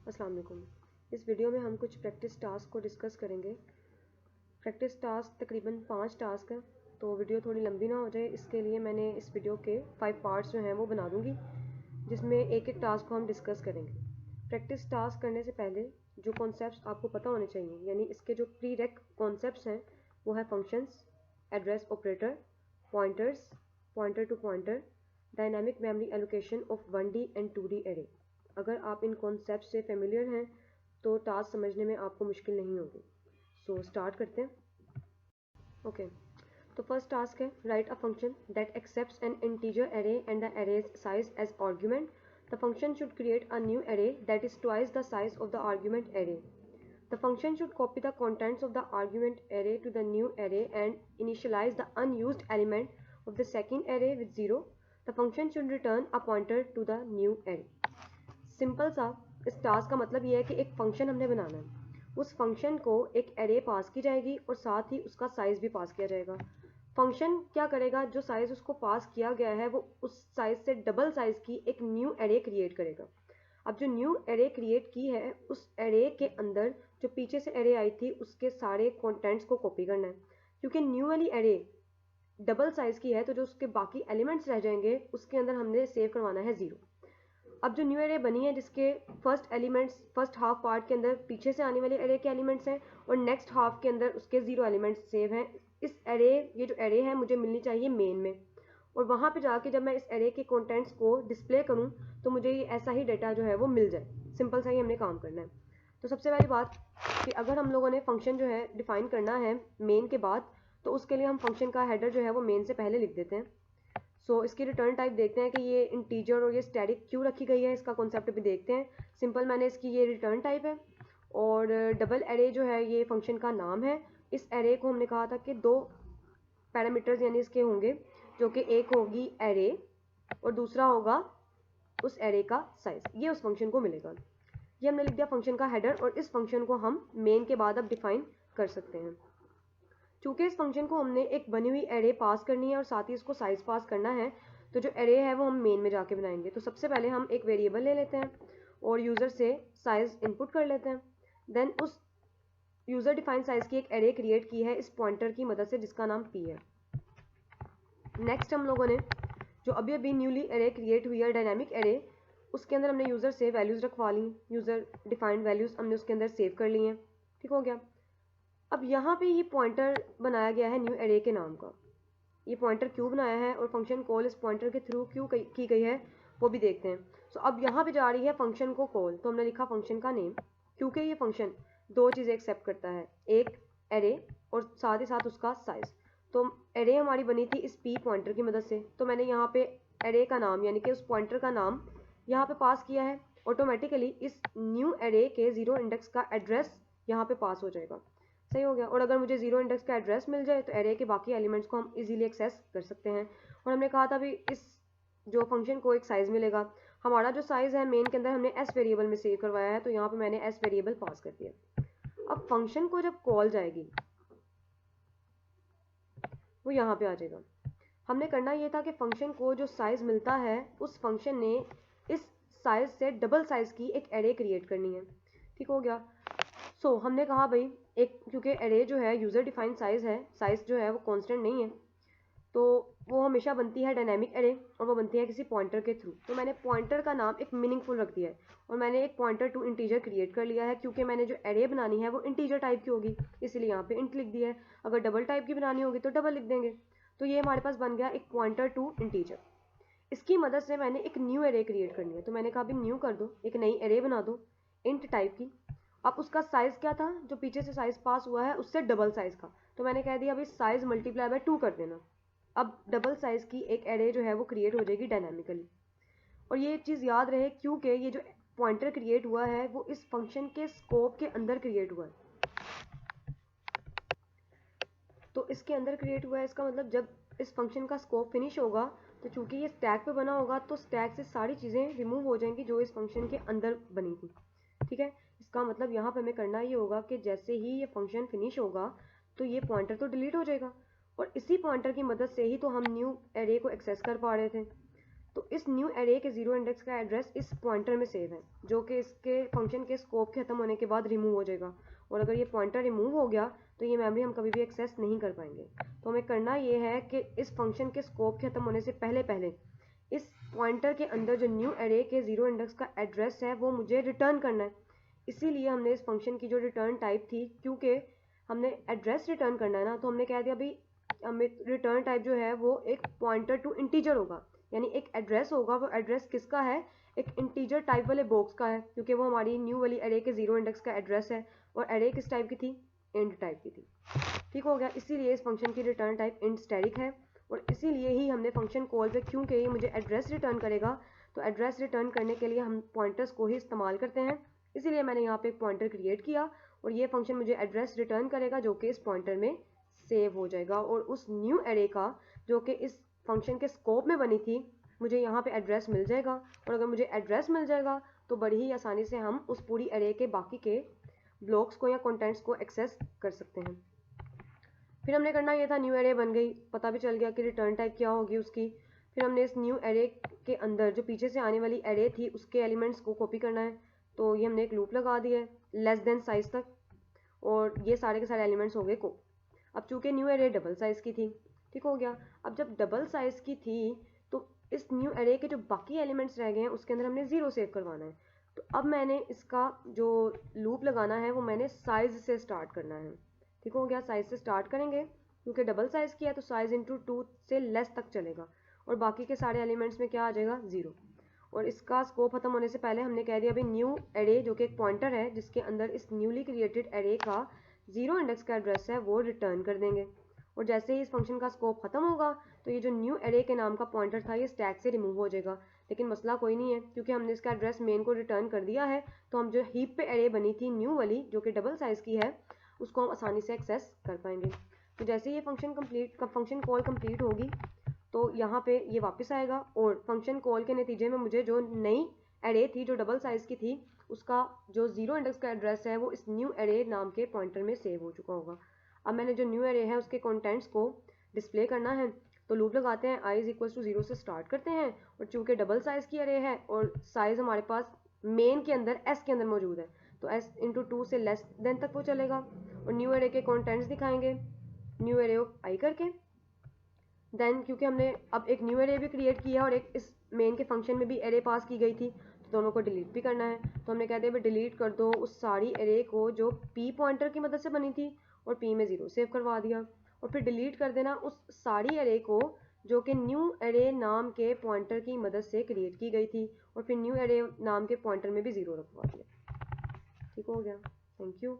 अस्सलाम वालेकुम। इस वीडियो में हम कुछ प्रैक्टिस टास्क को डिस्कस करेंगे। प्रैक्टिस टास्क तकरीबन 5 टास्क हैं, तो वीडियो थोड़ी लंबी ना हो जाए इसके लिए मैंने इस वीडियो के 5 पार्ट्स जो हैं वो बना दूँगी, जिसमें एक एक टास्क को हम डिस्कस करेंगे। प्रैक्टिस टास्क करने से पहले जो कॉन्सेप्ट्स आपको पता होने चाहिए, यानी इसके जो प्रीरेक कॉन्सेप्ट्स हैं वो है functions, address operator, pointers, pointer to pointer, dynamic memory allocation of 1D and 2D array. अगर आप इन कॉन्सेप्ट से फेमिलियर हैं तो टास्क समझने में आपको मुश्किल नहीं होगी। सो स्टार्ट करते हैं। ओके, तो फर्स्ट टास्क है write a function that accepts an integer array and the array's size as argument. The function should create a new array that is twice the size of the argument array. The function should copy the contents of the argument array to the new array and initialize the unused element of the second array with 0. The function should return a pointer to the new array. Simple सा इस task का मतलब ये है कि एक function हमने बनाना है, उस फंक्शन को एक एरे पास की जाएगी और साथ ही उसका साइज़ भी पास किया जाएगा। फंक्शन क्या करेगा, जो साइज़ उसको पास किया गया है वो उस साइज़ से डबल साइज़ की एक न्यू एरे क्रिएट करेगा। अब जो न्यू एरे क्रिएट की है उस एरे के अंदर जो पीछे से एरे आई थी उसके सारे कंटेंट्स को कॉपी करना है, क्योंकि न्यू वाली एरे डबल साइज़ की है तो जो उसके बाकी एलिमेंट्स रह जाएंगे उसके अंदर हमने सेव करवाना है 0। अब जो न्यू एरे बनी है जिसके फर्स्ट हाफ पार्ट के अंदर पीछे से आने वाले एरे के एलिमेंट्स हैं और नेक्स्ट हाफ के अंदर उसके 0 एलिमेंट्स सेव हैं, इस एरे ये जो एरे है मुझे मिलनी चाहिए मेन में, और वहाँ पे जाके जब मैं इस एरे के कंटेंट्स को डिस्प्ले करूँ तो मुझे ये ऐसा ही डाटा जो है वो मिल जाए। सिंपल सा ही हमने काम करना है। तो सबसे पहली बात कि अगर हम लोगों ने फंक्शन जो है डिफाइन करना है मेन के बाद, तो उसके लिए हम फंक्शन का हेडर जो है वो मेन से पहले लिख देते हैं। सो इसकी रिटर्न टाइप देखते हैं कि ये इंटीजर और ये स्टैटिक क्यों रखी गई है, इसका कॉन्सेप्ट भी देखते हैं। सिंपल मैंने इसकी ये रिटर्न टाइप है और डबल एरे जो है ये फंक्शन का नाम है। इस एरे को हमने कहा था कि 2 पैरामीटर्स यानी इसके होंगे, जो कि एक होगी एरे और दूसरा होगा उस एरे का साइज, ये उस फंक्शन को मिलेगा। ये हमने लिख दिया फंक्शन का हेडर और इस फंक्शन को हम मेन के बाद अब डिफाइन कर सकते हैं। चूँकि इस फंक्शन को हमने एक बनी हुई एरे पास करनी है और साथ ही इसको साइज पास करना है, तो जो एरे है वो हम मेन में जाके बनाएंगे। तो सबसे पहले हम एक वेरिएबल ले लेते हैं और यूज़र से साइज इनपुट कर लेते हैं। देन उस यूज़र डिफाइन साइज की एक एरे क्रिएट की है इस पॉइंटर की मदद से जिसका नाम p है। नेक्स्ट हम लोगों ने जो अभी अभी न्यूली एरे क्रिएट हुई है डायनामिक एरे, उसके अंदर हमने यूज़र से वैल्यूज़ रखवा ली, यूज़र डिफाइंड वैल्यूज़ हमने उसके अंदर सेव कर ली हैं। ठीक हो गया। अब यहाँ पे ये पॉइंटर बनाया गया है न्यू एरे के नाम का। ये पॉइंटर क्यों बनाया है और फंक्शन कॉल इस पॉइंटर के थ्रू क्यों की गई है वो भी देखते हैं। सो अब यहाँ पे जा रही है फंक्शन को कॉल, तो हमने लिखा फंक्शन का नेम, क्योंकि ये फंक्शन 2 चीज़ें एक्सेप्ट करता है, एक एरे और साथ ही साथ उसका साइज़। तो एरे हमारी बनी थी इस p पॉइंटर की मदद से, तो मैंने यहाँ पे एरे का नाम यानी कि उस पॉइंटर का नाम यहाँ पे पास किया है। ऑटोमेटिकली इस न्यू एरे के 0 इंडेक्स का एड्रेस यहाँ पे पास हो जाएगा। सही हो गया। और अगर मुझे 0 इंडेक्स का एड्रेस मिल जाए तो एरे के बाकी एलिमेंट्स को हम इजीली एक्सेस कर सकते हैं। और हमने कहा था भी इस जो फंक्शन को एक साइज़ मिलेगा। हमारा जो साइज़ है मेन के अंदर हमने s वेरिएबल में सेव करवाया है, तो यहाँ पे मैंने s वेरिएबल पास कर दिया। अब फंक्शन को जब कॉल जाएगी वो यहाँ पे आ जाएगा। हमने करना ये था कि फंक्शन को जो साइज़ मिलता है उस फंक्शन ने इस साइज़ से डबल साइज़ की एक एरे क्रिएट करनी है। ठीक हो गया। सो हमने कहा भाई एक, क्योंकि एरे जो है यूज़र डिफाइन साइज़ है, साइज़ जो है वो कांस्टेंट नहीं है, तो वो हमेशा बनती है डायनामिक एरे और वो बनती है किसी पॉइंटर के थ्रू। तो मैंने पॉइंटर का नाम एक मीनिंगफुल रख दिया है और मैंने एक पॉइंटर टू इंटीजर क्रिएट कर लिया है, क्योंकि मैंने जो एरे बनानी है वो इंटीजर टाइप की होगी, इसलिए यहाँ पे इंट लिख दिया है। अगर डबल टाइप की बनानी होगी तो डबल लिख देंगे। तो ये हमारे पास बन गया एक पॉइंटर टू इंटीजर। इसकी मदद से मैंने एक न्यू एरे क्रिएट करनी है, तो मैंने कहा भी न्यू कर दो, एक नई एरे बना दो इंट टाइप की। अब उसका साइज़ क्या था, जो पीछे से साइज़ पास हुआ है उससे डबल साइज़ का, तो मैंने कह दिया अभी साइज़ मल्टीप्लाई बाय 2 कर देना। अब डबल साइज़ की एक एरे जो है वो क्रिएट हो जाएगी डायनामिकली। और ये चीज़ याद रहे क्योंकि ये जो पॉइंटर क्रिएट हुआ है वो इस फंक्शन के स्कोप के अंदर क्रिएट हुआ है। तो इसके अंदर क्रिएट हुआ है, इसका मतलब जब इस फंक्शन का स्कोप फिनिश होगा तो चूंकि ये स्टैक पे बना होगा तो स्टैक से सारी चीज़ें रिमूव हो जाएंगी जो इस फंक्शन के अंदर बनी थी। ठीक है। इसका मतलब यहाँ पे हमें करना ये होगा कि जैसे ही ये फंक्शन फिनिश होगा तो ये पॉइंटर तो डिलीट हो जाएगा और इसी पॉइंटर की मदद से ही तो हम न्यू एरे को एक्सेस कर पा रहे थे। तो इस न्यू एरे के जीरो इंडेक्स का एड्रेस इस पॉइंटर में सेव है, जो कि इसके फंक्शन के स्कोप के खत्म होने के बाद रिमूव हो जाएगा। और अगर ये पॉइंटर रिमूव हो गया तो ये मेमोरी हम कभी भी एक्सेस नहीं कर पाएंगे। तो हमें करना ये है कि इस फंक्शन के स्कोप खत्म होने से पहले पहले इस पॉइंटर के अंदर जो न्यू एरे के जीरो इंडेक्स का एड्रेस है वो मुझे रिटर्न करना है। इसीलिए हमने इस फंक्शन की जो रिटर्न टाइप थी, क्योंकि हमने एड्रेस रिटर्न करना है ना, तो हमने कह दिया भाई हमें रिटर्न टाइप जो है वो एक पॉइंटर टू इंटीजर होगा, यानी एक एड्रेस होगा। वो एड्रेस किसका है? एक इंटीजर टाइप वाले बॉक्स का है, क्योंकि वो हमारी न्यू वाली एरे के जीरो इंडेक्स का एड्रेस है। और एरे किस टाइप की थी? इंट टाइप की थी। ठीक हो गया। इसीलिए इस फंक्शन की रिटर्न टाइप इंट स्टैटिक है। और इसीलिए ही हमने फंक्शन कॉल पे, क्योंकि ये मुझे एड्रेस रिटर्न करेगा, तो एड्रेस रिटर्न करने के लिए हम पॉइंटर्स को ही इस्तेमाल करते हैं। इसीलिए मैंने यहाँ पे एक पॉइंटर क्रिएट किया और ये फंक्शन मुझे एड्रेस रिटर्न करेगा जो कि इस पॉइंटर में सेव हो जाएगा। और उस न्यू एरे का जो कि इस फंक्शन के स्कोप में बनी थी, मुझे यहाँ पे एड्रेस मिल जाएगा। और अगर मुझे एड्रेस मिल जाएगा तो बड़ी ही आसानी से हम उस पूरी एरे के बाकी के ब्लॉक्स को या कंटेंट्स को एक्सेस कर सकते हैं। फिर हमने करना ये था, न्यू एरे बन गई, पता भी चल गया कि रिटर्न टाइप क्या होगी उसकी। फिर हमने इस न्यू एरे के अंदर जो पीछे से आने वाली एरे थी उसके एलिमेंट्स को कॉपी करना है। तो ये हमने एक लूप लगा दिया है लेस देन साइज तक, और ये सारे के सारे एलिमेंट्स हो गए को। अब चूंकि न्यू एरे डबल साइज की थी, ठीक हो गया। अब जब डबल साइज की थी तो इस न्यू एरे के जो बाकी एलिमेंट्स रह गए हैं उसके अंदर हमने जीरो सेव करवाना है। तो अब मैंने इसका जो लूप लगाना है वो मैंने साइज से स्टार्ट करना है। ठीक हो गया। साइज से स्टार्ट करेंगे क्योंकि डबल साइज किया तो साइज इंटू 2 से लेस तक चलेगा और बाकी के सारे एलिमेंट्स में क्या आ जाएगा? जीरो। और इसका स्कोप खत्म होने से पहले हमने कह दिया अभी न्यू एरे जो कि एक पॉइंटर है जिसके अंदर इस न्यूली क्रिएटेड एरे का जीरो इंडेक्स का एड्रेस है वो रिटर्न कर देंगे। और जैसे ही इस फंक्शन का स्कोप खत्म होगा तो ये जो न्यू एरे के नाम का पॉइंटर था ये स्टैक से रिमूव हो जाएगा। लेकिन मसला कोई नहीं है, क्योंकि हमने इसका एड्रेस मेन को रिटर्न कर दिया है। तो हम जो हीप पे एरे बनी थी न्यू वाली जो कि डबल साइज की है उसको हम आसानी से एक्सेस कर पाएंगे। तो जैसे ये फंक्शन कॉल कंप्लीट होगी तो यहाँ पे ये वापस आएगा और फंक्शन कॉल के नतीजे में मुझे जो नई एरे थी जो डबल साइज की थी उसका जो जीरो इंडेक्स का एड्रेस है वो इस न्यू एरे नाम के पॉइंटर में सेव हो चुका होगा। अब मैंने जो न्यू एरे है उसके कंटेंट्स को डिस्प्ले करना है, तो लूप लगाते हैं i = 0 से स्टार्ट करते हैं। और चूंकि डबल साइज की एरे है और साइज हमारे पास मेन के अंदर s के अंदर मौजूद है तो s इंटू 2 से लेस देन तक वो चलेगा। और न्यू एरे के कंटेंट्स दिखाएंगे न्यू एरे ऑफ i करके। देन क्योंकि हमने अब एक न्यू एरे भी क्रिएट किया और एक इस मेन के फंक्शन में भी एरे पास की गई थी तो दोनों को डिलीट भी करना है। तो हमने कहते हैं डिलीट कर दो उस सारी एरे को जो p पॉइंटर की मदद से बनी थी और p में 0 सेव करवा दिया। और फिर डिलीट कर देना उस सारी एरे को जो कि न्यू एरे नाम के पॉइंटर की मदद से क्रिएट की गई थी और फिर न्यू एरे नाम के पॉइंटर में भी 0 रखवा दिया। ठीक हो गया। Thank you.